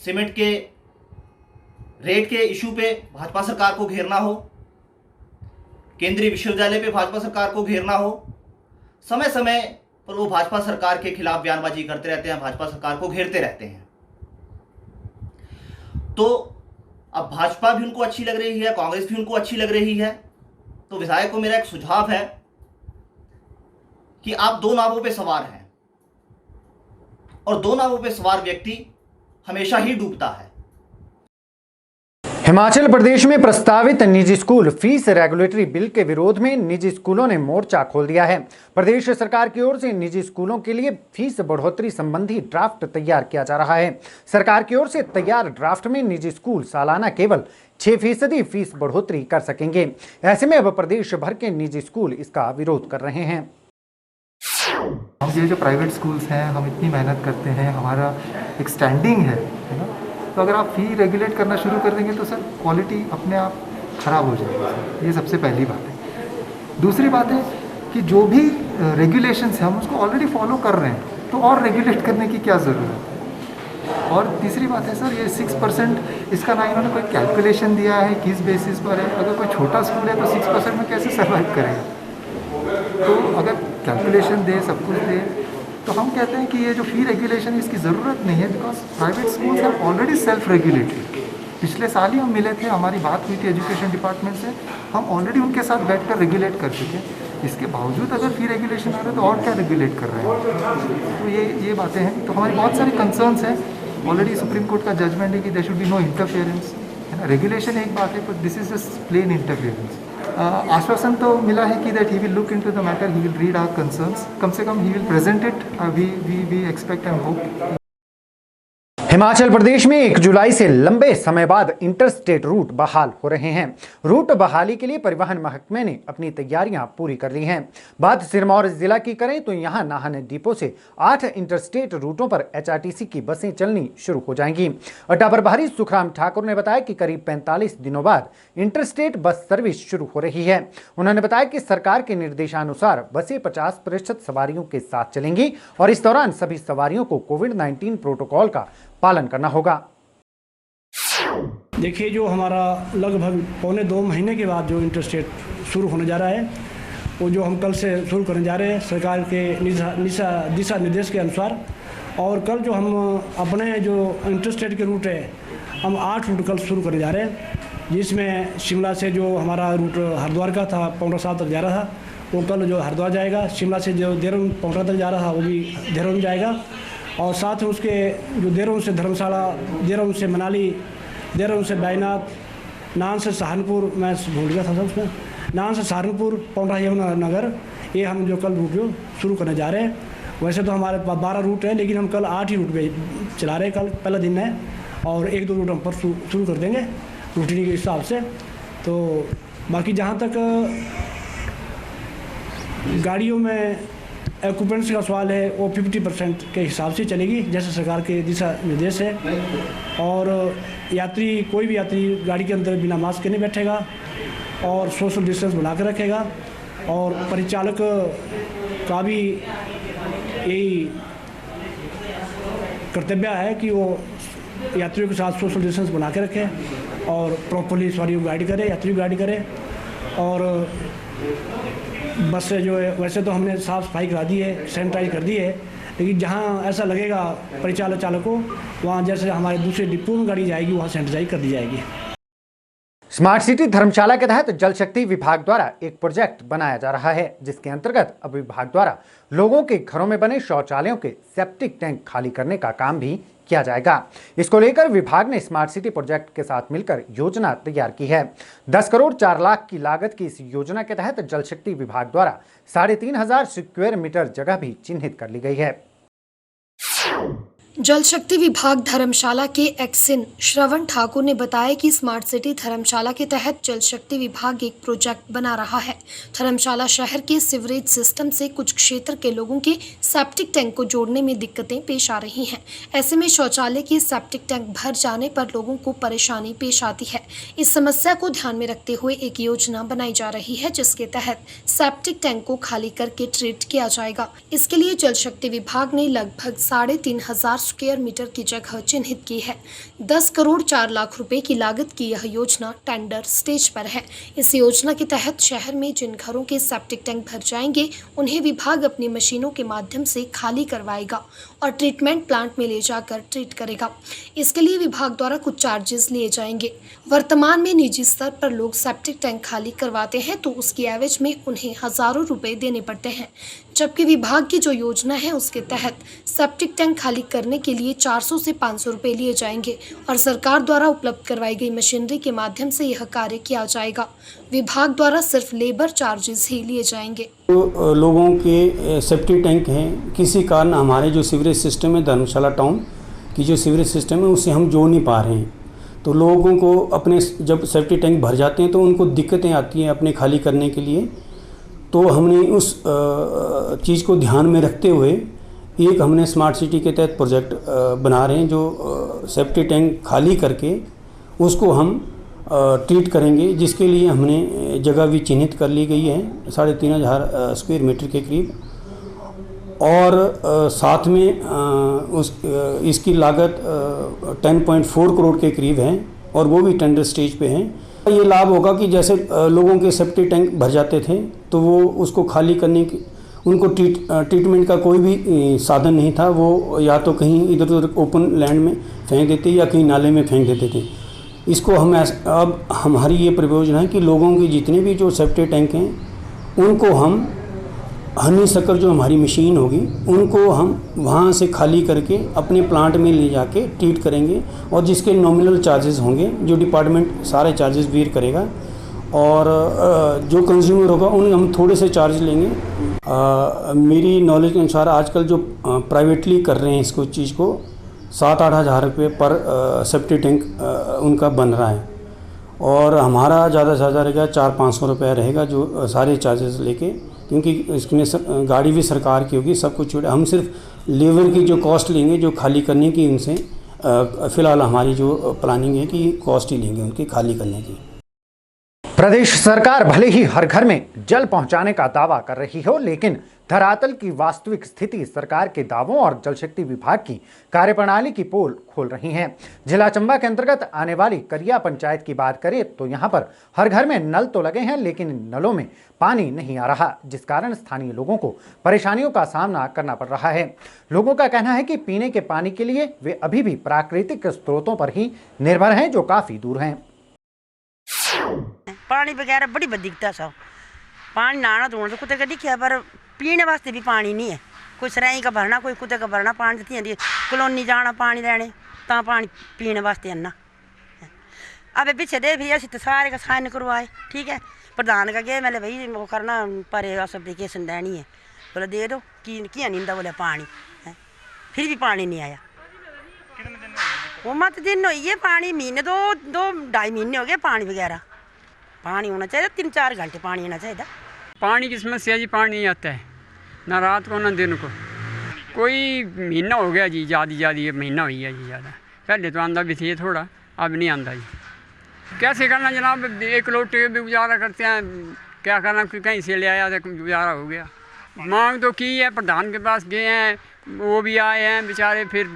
सीमेंट के रेट के इशू पे भाजपा सरकार को घेरना हो, केंद्रीय विश्वविद्यालय पे भाजपा सरकार को घेरना हो, समय समय पर वो भाजपा सरकार के खिलाफ बयानबाजी करते रहते हैं, भाजपा सरकार को घेरते रहते हैं। तो अब भाजपा भी उनको अच्छी लग रही है, कांग्रेस भी उनको अच्छी लग रही है। तो विधायक को मेरा एक सुझाव है कि आप दो नावों पे सवार हैं और दो नावों पे सवार व्यक्ति हमेशा ही डूबता है। हिमाचल प्रदेश में प्रस्तावित निजी स्कूल फीस रेगुलेटरी बिल के विरोध में निजी स्कूलों ने मोर्चा खोल दिया है। प्रदेश सरकार की ओर से निजी स्कूलों के लिए फीस बढ़ोतरी संबंधी ड्राफ्ट तैयार किया जा रहा है। सरकार की ओर से तैयार ड्राफ्ट में निजी स्कूल सालाना केवल 6% फीस बढ़ोतरी कर सकेंगे। ऐसे में अब प्रदेश भर के निजी स्कूल इसका विरोध कर रहे हैं। हम ये जो प्राइवेट स्कूल्स हैं, हम इतनी मेहनत करते हैं, हमारा एक स्टैंडिंग है ना, तो अगर आप फ़ी रेगुलेट करना शुरू कर देंगे तो सर क्वालिटी अपने आप ख़राब हो जाएगी सर। ये सबसे पहली बात है। दूसरी बात है कि जो भी रेगुलेशंस हैं हम उसको ऑलरेडी फॉलो कर रहे हैं, तो और रेगुलेट करने की क्या ज़रूरत है। और तीसरी बात है सर, ये 6% इसका ना इन्होंने कोई कैलकुलेशन दिया है, किस बेसिस पर है। अगर कोई छोटा स्कूल है तो 6% में कैसे सर्वाइव करेगा। तो अगर कैलकुलेशन दे, सब कुछ दे, तो हम कहते हैं कि ये जो फ़ी रेगुलेशन इसकी ज़रूरत नहीं है, because private schools are already self regulatory. पिछले साल ही हम मिले थे, हमारी बात हुई थी एजुकेशन डिपार्टमेंट से, हम ऑलरेडी उनके साथ बैठकर रेगुलेट कर चुके हैं। इसके बावजूद अगर फ़ी रेगुलेशन आ रहा है तो और क्या रेगुलेट कर रहे हैं। तो ये बातें हैं। तो हमारी बहुत सारी कंसर्न्स हैं। ऑलरेडी सुप्रीम कोर्ट का जजमेंट है कि there should be no interference, है ना। रेगुलेशन एक बात है, पर this is just plain interference. आश्वासन तो मिला है कि that he will look into the matter, he will read our concerns, कम से कम he will present it. We expect and hope. Himachal Pradesh में 1 जुलाई से लंबे समय बाद इंटरस्टेट रूट बहाल हो रहे हैं। रूट बहाली के लिए परिवहन महकमे ने अपनी तैयारियां पूरी कर ली हैं। बात सिरमौर जिला की करें तो यहां नाहन डिपो से 8 इंटरस्टेट रूटों पर HRTC की बसें चलनी शुरू हो जाएंगी। अड्डा प्रभारी सुखराम ठाकुर ने बताया कि करीब 45 दिनों बाद इंटरस्टेट बस सर्विस शुरू हो रही है। उन्होंने बताया कि सरकार के निर्देशानुसार बसें 50% सवारियों के साथ चलेंगी और इस दौरान सभी सवारियों को कोविड-19 प्रोटोकॉल का पालन करना होगा। देखिए, जो हमारा लगभग पौने 2 महीने के बाद जो इंटरस्टेट शुरू होने जा रहा है, वो जो हम कल से शुरू करने जा रहे हैं सरकार के दिशा निर्देश के अनुसार। और कल जो हम अपने जो इंटरस्टेट के रूट है, हम 8 रूट कल शुरू करने जा रहे हैं, जिसमें शिमला से जो हमारा रूट हरिद्वार का था, पाउंटा साहिब तक जा रहा था, वो कल जो हरिद्वार जाएगा। शिमला से जो देहरादून पाउंटा तक जा रहा था, वो भी देहरादून जाएगा। और साथ में उसके जो देहरादून से धर्मशाला, देहरादून से मनाली, देहरादून से बैजनाथ, नाहन से सहारनपुर, मैं भूल गया था उसमें, नाहन से सहारनपुर, पाउंटा यमुनानगर, ये हम जो कल रूट जो शुरू करने जा रहे हैं। वैसे तो हमारे पास 12 रूट है, लेकिन हम कल 8 ही रूट पे चला रहे हैं। कल पहला दिन है और 1-2 रूट हम पर शुरू कर देंगे रूटीन के हिसाब से। तो बाकी जहाँ तक गाड़ियों में ऑक्यूपेंसी का सवाल है, वो 50% के हिसाब से चलेगी, जैसे सरकार के दिशा निर्देश है। और यात्री, कोई भी यात्री गाड़ी के अंदर बिना मास्क के नहीं बैठेगा और सोशल डिस्टेंस बना कर रखेगा। और परिचालक का भी यही कर्तव्य है कि वो यात्रियों के साथ सोशल डिस्टेंस बना के रखे और प्रॉपर्ली सवारियों को गाइड करे, यात्रियों को गाइड करे। और बस से जो है, वैसे तो हमने साफ़ सफाई करा दी है, सैनिटाइज कर दी है, लेकिन जहाँ ऐसा लगेगा परिचालक चालक को, वहाँ जैसे हमारे दूसरे डिपो में गाड़ी जाएगी, वहाँ सैनिटाइज कर दी जाएगी। स्मार्ट सिटी धर्मशाला के तहत जल शक्ति विभाग द्वारा एक प्रोजेक्ट बनाया जा रहा है, जिसके अंतर्गत अब विभाग द्वारा लोगों के घरों में बने शौचालयों के सेप्टिक टैंक खाली करने का काम भी किया जाएगा। इसको लेकर विभाग ने स्मार्ट सिटी प्रोजेक्ट के साथ मिलकर योजना तैयार की है। 10 करोड़ 4 लाख की लागत की इस योजना के तहत जल शक्ति विभाग द्वारा 3,500 स्क्वायर मीटर जगह भी चिन्हित कर ली गई है। जल शक्ति विभाग धर्मशाला के एक्सिन श्रवण ठाकुर ने बताया कि स्मार्ट सिटी धर्मशाला के तहत जल शक्ति विभाग एक प्रोजेक्ट बना रहा है। धर्मशाला शहर के सीवरेज सिस्टम से कुछ क्षेत्र के लोगों के सेप्टिक टैंक को जोड़ने में दिक्कतें पेश आ रही हैं। ऐसे में शौचालय के सेप्टिक टैंक भर जाने पर लोगों को परेशानी पेश आती है। इस समस्या को ध्यान में रखते हुए एक योजना बनाई जा रही है, जिसके तहत सेप्टिक टैंक को खाली करके ट्रीट किया जाएगा। इसके लिए जल शक्ति विभाग ने लगभग 3,500 स्क्वायर मीटर की जगह चिन्हित की है। 10 करोड़ 4 लाख रुपए की लागत की यह योजना टेंडर स्टेज पर है। इस योजना के तहत शहर में जिन घरों के सेप्टिक टैंक भर जाएंगे, उन्हें विभाग अपनी मशीनों के माध्यम से खाली करवाएगा और ट्रीटमेंट प्लांट में ले जाकर ट्रीट करेगा। इसके लिए विभाग द्वारा कुछ चार्जेस लिए जाएंगे। वर्तमान में निजी स्तर पर लोग सेप्टिक टैंक खाली करवाते हैं तो उसकी एवज में उन्हें हजारों रुपए देने पड़ते हैं, जबकि विभाग की जो योजना है उसके तहत सेप्टिक टैंक खाली करने के लिए 400 से 500 रुपए लिए जाएंगे और सरकार द्वारा उपलब्ध करवाई गई मशीनरी के माध्यम से यह कार्य किया जाएगा। विभाग द्वारा सिर्फ लेबर चार्जेस ही लिए जाएंगे। तो लोगों के सेप्टिक टैंक हैं, किसी कारण हमारे जो सीवरेज सिस्टम है धर्मशाला टाउन की जो सीवरेज सिस्टम है उससे हम जोड़ नहीं पा रहे हैं। तो लोगों को अपने जब सेप्टिक टैंक भर जाते हैं तो उनको दिक्कतें आती हैं अपने खाली करने के लिए। तो हमने उस चीज़ को ध्यान में रखते हुए एक हमने स्मार्ट सिटी के तहत प्रोजेक्ट बना रहे हैं, जो सेप्टिक टैंक खाली करके उसको हम ट्रीट करेंगे, जिसके लिए हमने जगह भी चिन्हित कर ली गई है 3,500 स्क्वायर मीटर के करीब। और साथ में इसकी लागत 10.4 करोड़ के करीब है और वो भी टेंडर स्टेज पे है। ये लाभ होगा कि जैसे लोगों के सेप्टिक टैंक भर जाते थे तो वो उसको खाली करने की उनको ट्रीटमेंट का कोई भी साधन नहीं था। वो या तो कहीं इधर उधर ओपन लैंड में फेंक देते या कहीं नाले में फेंक देते थे। इसको हम अब हमारी ये परियोजना है कि लोगों के जितने भी जो सेप्टिक टैंक हैं उनको हम हनी शक्कर जो हमारी मशीन होगी उनको हम वहाँ से खाली करके अपने प्लांट में ले जाके ट्रीट करेंगे और जिसके नॉमिनल चार्जेस होंगे, जो डिपार्टमेंट सारे चार्जेस बेयर करेगा और जो कंज्यूमर होगा उन्हें हम थोड़े से चार्ज लेंगे। मेरी नॉलेज के अनुसार आजकल जो प्राइवेटली कर रहे हैं इसको चीज़ को 7-8 हज़ार रुपये पर सेप्टिक टैंक उनका बन रहा है और हमारा ज़्यादा से ज़्यादा रहेगा 400-500 रुपये रहेगा जो सारे चार्जेस लेके, क्योंकि इसमें गाड़ी भी सरकार की होगी, सब कुछ। हम सिर्फ लेबर की जो कॉस्ट लेंगे जो खाली करने की, उनसे फ़िलहाल हमारी जो प्लानिंग है कि कॉस्ट ही लेंगे उनकी खाली करने की। प्रदेश सरकार भले ही हर घर में जल पहुंचाने का दावा कर रही हो, लेकिन धरातल की वास्तविक स्थिति सरकार के दावों और जल शक्ति विभाग की कार्यप्रणाली की पोल खोल रही है। जिला चंबा के अंतर्गत आने वाली करिया पंचायत की बात करें तो यहां पर हर घर में नल तो लगे हैं, लेकिन नलों में पानी नहीं आ रहा, जिस कारण स्थानीय लोगों को परेशानियों का सामना करना पड़ रहा है। लोगों का कहना है कि पीने के पानी के लिए वे अभी भी प्राकृतिक स्रोतों पर ही निर्भर हैं, जो काफी दूर हैं। पानी वगैरह बड़ी दिक्कत है। सब पानी नहाना धोना तो कुत्ते का दिखा, पर पीने वास्ते भी पानी नहीं है। कोई सराई का भरना, कोई कुत्ते का भरना, पानी देती कलोनी जाना पानी लैने ता पानी पीने वास्ते आना। अब पिछे दे भी अस तो सारे का साइन करवाए, ठीक है, प्रधान का गए मैंने भाई वो करना पर अस एप्लीकेशन देनी है, बोले दे दो किया नींदा, बोले पानी है, फिर भी पानी नहीं आया। वो मत दिन हुई है पानी, महीने 2-2.5 महीने हो गए पानी वगैरह। पानी होना चाहिए 3-4 घंटे पानी होना चाहिए। पानी की समस्या जी, पानी नहीं आता है ना रात को ना दिन को। कोई महीना हो गया जी, ज़्यादा महीना हुई है जी ज़्यादा। पहले तो आंदा भी थी थोड़ा, अब नहीं आंदा जी। कैसे करना जनाब, 1 लोटे भी गुजारा करते हैं, क्या करना, कहीं से ले आया तो गुजारा हो गया। मांग तो की है, प्रधान के पास गए हैं, वो भी आए हैं बेचारे, फिर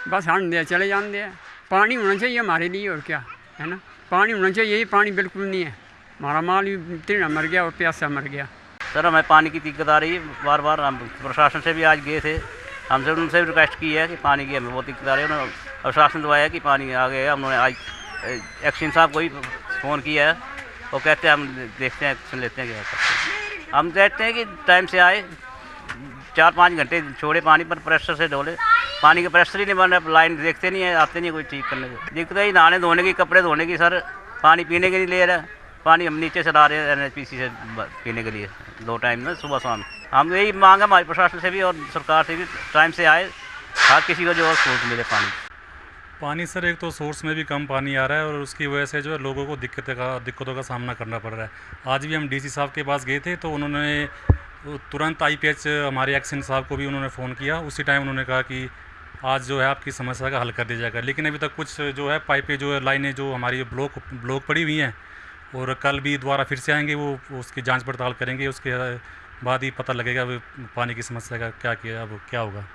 बस हट दे चले जाते हैं। पानी होना चाहिए हमारे लिए, और क्या है ना, पानी होना चाहिए। यही पानी बिल्कुल नहीं है, हमारा माल भी तीना मर गया और प्यासा मर गया। सर हमें पानी की दिक्कत आ रही है, बार बार हम प्रशासन से भी आज गए थे, हमसे उनसे भी रिक्वेस्ट की है कि पानी की हमें बहुत दिक्कत आ रही है। उन्होंने प्रशासन तो आया कि पानी आ गया, उन्होंने आज एक्शन साहब को ही फ़ोन किया है, वो कहते हैं हम देखते हैं, सुन लेते हैं क्या करते हैं। हम कहते हैं कि टाइम से आए, 4-5 घंटे छोड़े पानी पर, प्रेशर से डोले, पानी का प्रेशर ही नहीं बन रहा, लाइन देखते नहीं है, आते नहीं कोई ठीक करने को। दिक्कत है नहाने धोने की, कपड़े धोने की सर, पानी पीने के नहीं ले रहा, पानी हम नीचे से ला रहे हैं NHPC से पीने के लिए 2 टाइम में, सुबह शाम। हम यही मांग है हमारी प्रशासन से भी और सरकार से भी, टाइम से आए, हर किसी को जो है सहूलत मिले पानी सर। एक तो सोर्स में भी कम पानी आ रहा है और उसकी वजह से जो है लोगों को दिक्कतों का सामना करना पड़ रहा है। आज भी हम DC साहब के पास गए थे तो उन्होंने तुरंत IPH हमारे एक्शन साहब को भी उन्होंने फ़ोन किया, उसी टाइम उन्होंने कहा कि आज जो है आपकी समस्या का हल कर दिया जाएगा। लेकिन अभी तक कुछ जो है पाइपें जो है लाइनें जो हमारी ब्लॉक पड़ी हुई हैं और कल भी दोबारा फिर से आएंगे, वो उसकी जांच पड़ताल करेंगे, उसके बाद ही पता लगेगा पानी की समस्या का क्या होगा।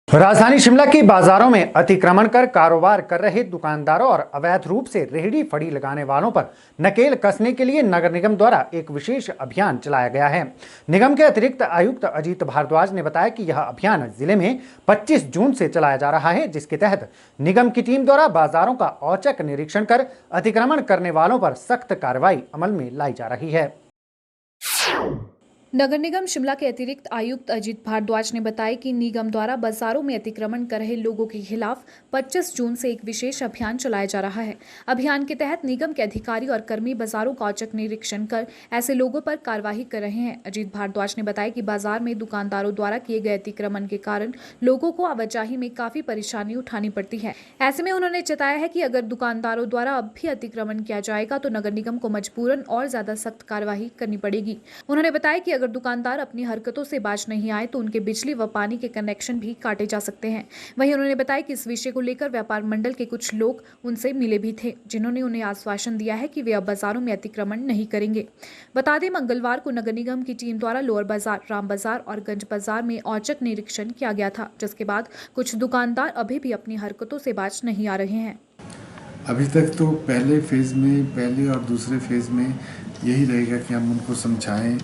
राजधानी शिमला के बाजारों में अतिक्रमण कर कारोबार कर रहे दुकानदारों और अवैध रूप से रेहड़ी फड़ी लगाने वालों पर नकेल कसने के लिए नगर निगम द्वारा एक विशेष अभियान चलाया गया है। निगम के अतिरिक्त आयुक्त अजीत भारद्वाज ने बताया कि यह अभियान जिले में 25 जून से चलाया जा रहा है, जिसके तहत निगम की टीम द्वारा बाजारों का औचक निरीक्षण कर अतिक्रमण करने वालों पर सख्त कार्रवाई अमल में लाई जा रही है। नगर निगम शिमला के अतिरिक्त आयुक्त अजीत भारद्वाज ने बताया कि निगम द्वारा बाजारों में अतिक्रमण कर रहे लोगों के खिलाफ 25 जून से एक विशेष अभियान चलाया जा रहा है। अभियान के तहत निगम के अधिकारी और कर्मी बाजारों का औचक निरीक्षण कर ऐसे लोगों पर कार्रवाई कर रहे हैं। अजीत भारद्वाज ने बताया कि बाजार में दुकानदारों द्वारा किए गए अतिक्रमण के कारण लोगों को आवाजाही में काफी परेशानी उठानी पड़ती है। ऐसे में उन्होंने बताया है कि अगर दुकानदारों द्वारा अब भी अतिक्रमण किया जाएगा तो नगर निगम को मजबूरन और ज्यादा सख्त कार्रवाई करनी पड़ेगी। उन्होंने बताया कि अगर दुकानदार अपनी हरकतों से बाज नहीं आए तो उनके बिजली व पानी के कनेक्शन भी काटे जा सकते हैं। वहीं उन्होंने बताया कि इस विषय को लेकर व्यापार मंडल के कुछ लोग उनसे मिले भी थे, जिन्होंने उन्हें आश्वासन दिया है कि वे अब बाजारों में अतिक्रमण नहीं करेंगे। बता दें, मंगलवार को नगर निगम की टीम द्वारा लोअर बाजार, राम बाजार और गंज बाजार में औचक निरीक्षण किया गया था, जिसके बाद कुछ दुकानदार अभी भी अपनी हरकतों से बाज नहीं आ रहे हैं। अभी तक तो पहले और दूसरे फेज़ में यही रहेगा कि हम उनको समझाएं,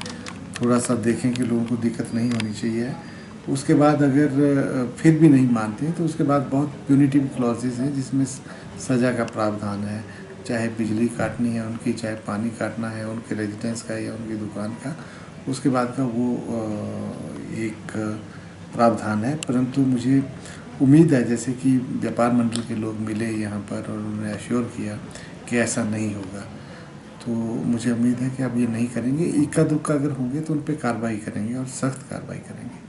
थोड़ा सा देखें कि लोगों को दिक्कत नहीं होनी चाहिए। उसके बाद अगर फिर भी नहीं मानते हैं तो उसके बाद बहुत प्यूनिटिव क्लॉजेज हैं जिसमें सज़ा का प्रावधान है, चाहे बिजली काटनी है उनकी, चाहे पानी काटना है उनके रेजिडेंस का या उनकी दुकान का, उसके बाद का वो एक प्रावधान है। परंतु मुझे उम्मीद है जैसे कि व्यापार मंडल के लोग मिले यहाँ पर और उन्होंने एश्योर किया कि ऐसा नहीं होगा, तो मुझे उम्मीद है कि अब ये नहीं करेंगे। इक्का दुक्का अगर होंगे तो उन पर कार्रवाई करेंगे और सख्त कार्रवाई करेंगे।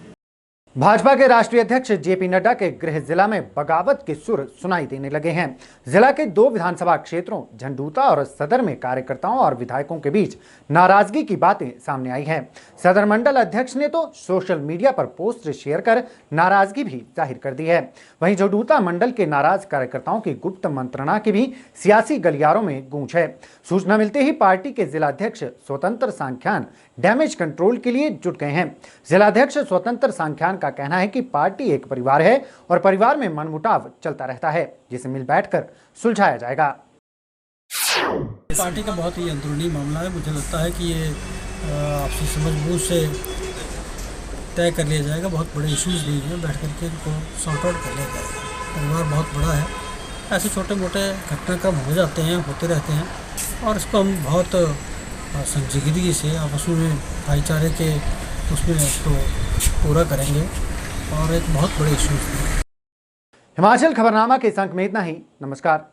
भाजपा के राष्ट्रीय अध्यक्ष जेपी नड्डा के गृह जिला में बगावत के सुर सुनाई देने लगे हैं। जिला के 2 विधानसभा क्षेत्रों झंडूता और सदर में कार्यकर्ताओं और विधायकों के बीच नाराजगी की बातें सामने आई हैं। सदर मंडल अध्यक्ष ने तो सोशल मीडिया पर पोस्ट शेयर कर नाराजगी भी जाहिर कर दी है। वहीं झंडूता मंडल के नाराज कार्यकर्ताओं की गुप्त मंत्रणा की भी सियासी गलियारों में गूंज है। सूचना मिलते ही पार्टी के जिलाध्यक्ष स्वतंत्र सांख्यान डैमेज कंट्रोल के लिए जुट गए हैं। जिलाध्यक्ष स्वतंत्र सांख्यान का कहना है कि पार्टी एक परिवार है और परिवार में मनमुटाव चलता रहता है, जिसे मिल बैठकर सुलझाया जाएगा। पार्टी का बहुत ही अंदरूनी मामला है। मुझे लगता है कि ये आपसी समझबूझ से तय कर लिया जाएगा। बहुत बड़े इश्यूज नहीं हैं, बैठ करके इनको सॉर्ट आउट कर लिया जाएगा। परिवार बहुत बड़ा है, ऐसे छोटे मोटे घटनाक्रम हो जाते हैं, होते रहते हैं और इसको हम बहुत संजीदगी से आपस में भाईचारे के उसमें इसको पूरा करेंगे और एक बहुत बड़े इशू है। हिमाचल खबरनामा के इस अंक में इतना ही। नमस्कार।